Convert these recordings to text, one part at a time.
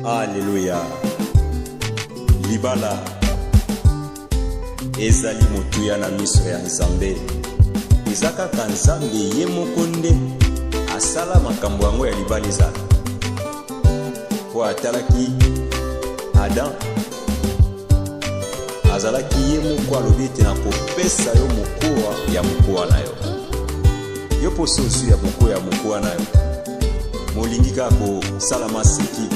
Alléluia. Libala ezali motuya na miso ya Nzambe. Eza kaka Nzambe ye moko nde asala makambo yango ya libala ezala. Po atalaki Adam, azalaki ye moko alobi ete nakopesa yo mokuwa ya mokuwa na yo. Yo poso osu ya mokuwa ya mokuwa na yo. Molingi kaka kosala maseki.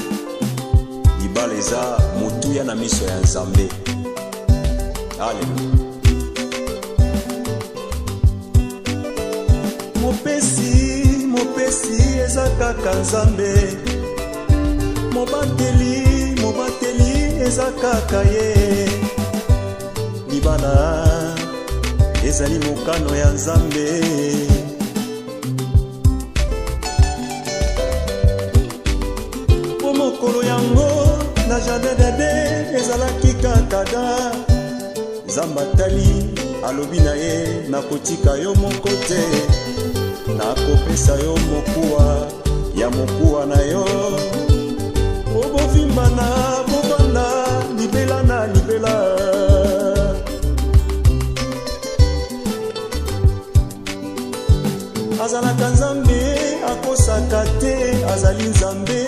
Libala eza motuya na miso ya Nzambe. Alléluia. Mopesi eza kaka Nzambe. Mobateli eza kaka ye. Libala ezali mokano ya Nzambe. Po mokolo yango na jardin d'Eden ezalaki kaka da. Nzambe atali alobi na ye nakotika yo moko te, nakopesa yo mokuwa ya mokuwa na yo. Obovimbana bobanda libela na libela. Azalaka Nzambe akosaka te, azali Nzambe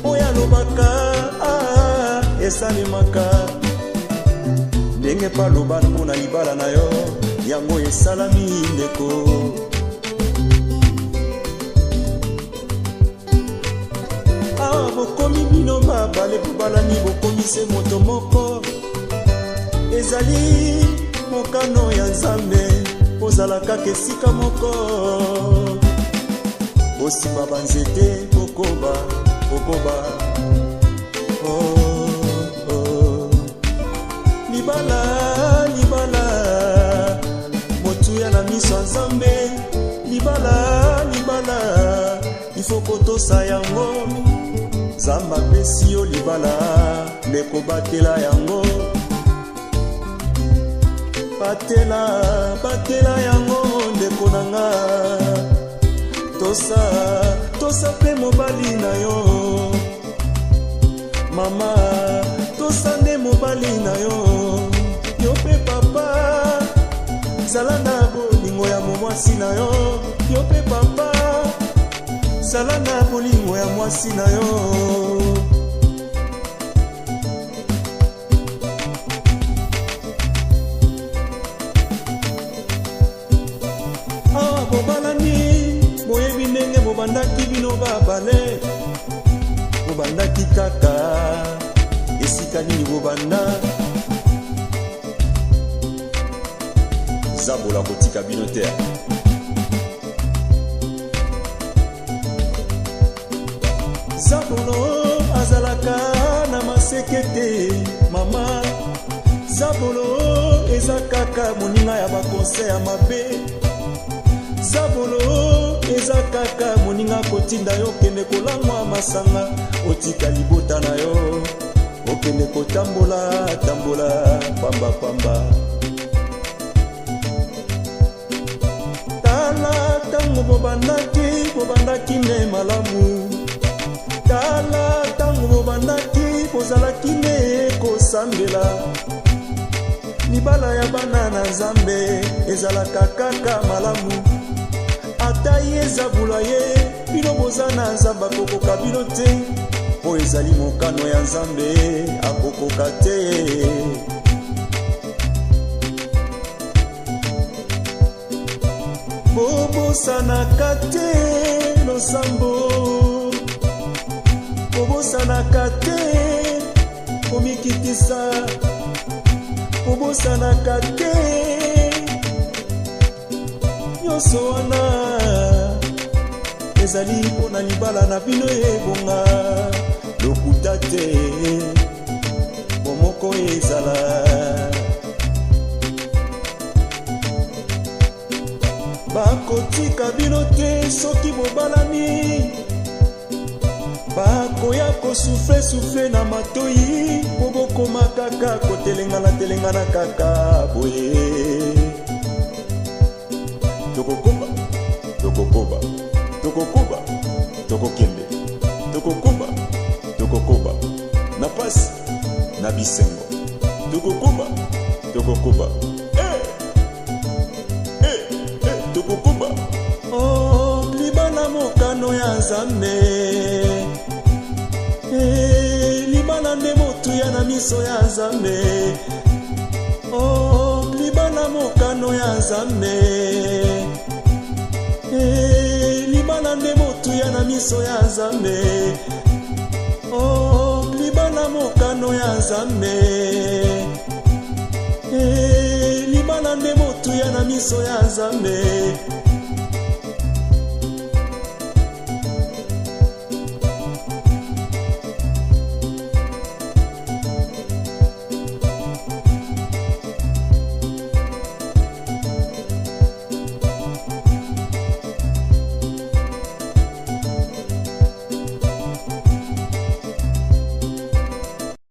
oyo alobaka esalemaka. Ndenge paloba mpona libala na yo yango esalami ndeko. Bokomi bino babale bobalani bokomi se moto moko. Ezali mokano ya Nzambe ozalaka kesika moko. Osimba banzete kokoba Libala motuya na miso ya Nzambe. Libala ifo kotosa yango. Nzambe apesi yo libala ndeko batela yango. Batela yango ndeko nanga. Tosa pe mobali na yo. Mama tosa nde mobali na yo. Yo pe papa zala na bolingo ya mwasi na yo. Yo pe papa zala na bolingo ya mwasi na yo. Bobalani boyebi ndenge bobandaki bino babale. Bobandaki kaka esika nini bobanda. Zabola kotika bino te. Zabolo azalaka na masekete mama. Zabolo eza kaka moninga ya bakonse ya mabe. Zabolo eza kaka moninga kotinda yo kende kolangwa masanga. Otika libota na yo okende kotambola pamba. Tala tango bobandaki ne malamu. Tala tango bobandaki bozalaki ne kosambela. Libala ya bana na Nzambe ezalaka kaka malamu. Ata ye zabula ye bino bozana Nzambe akokoka bino te. Po ezali mokano ya Nzambe akokoka te. Bobosanaka te losambo. Bobosanaka te komikitisa. Bobosanaka te nyonso wana ezali mpona libala na bino ebonga. Lokuta te bomoko ezala. Bakotika bino te soki bobalani. Bakoya kosufle na matoi. Bobokoma kaka kotelengana kaka boye. Tokokoba tokokende tokokumba tokokoba na pasi na bisengo tokokoba tokokoba oh libala mokano ya Nzambe libala nde motuya na miso ya Nzambe oh libala mokano ya Nzambe libala nde motuya na miso ya Nzambe oh libala mokano ya Nzambe libala nde motuya na miso ya Nzambe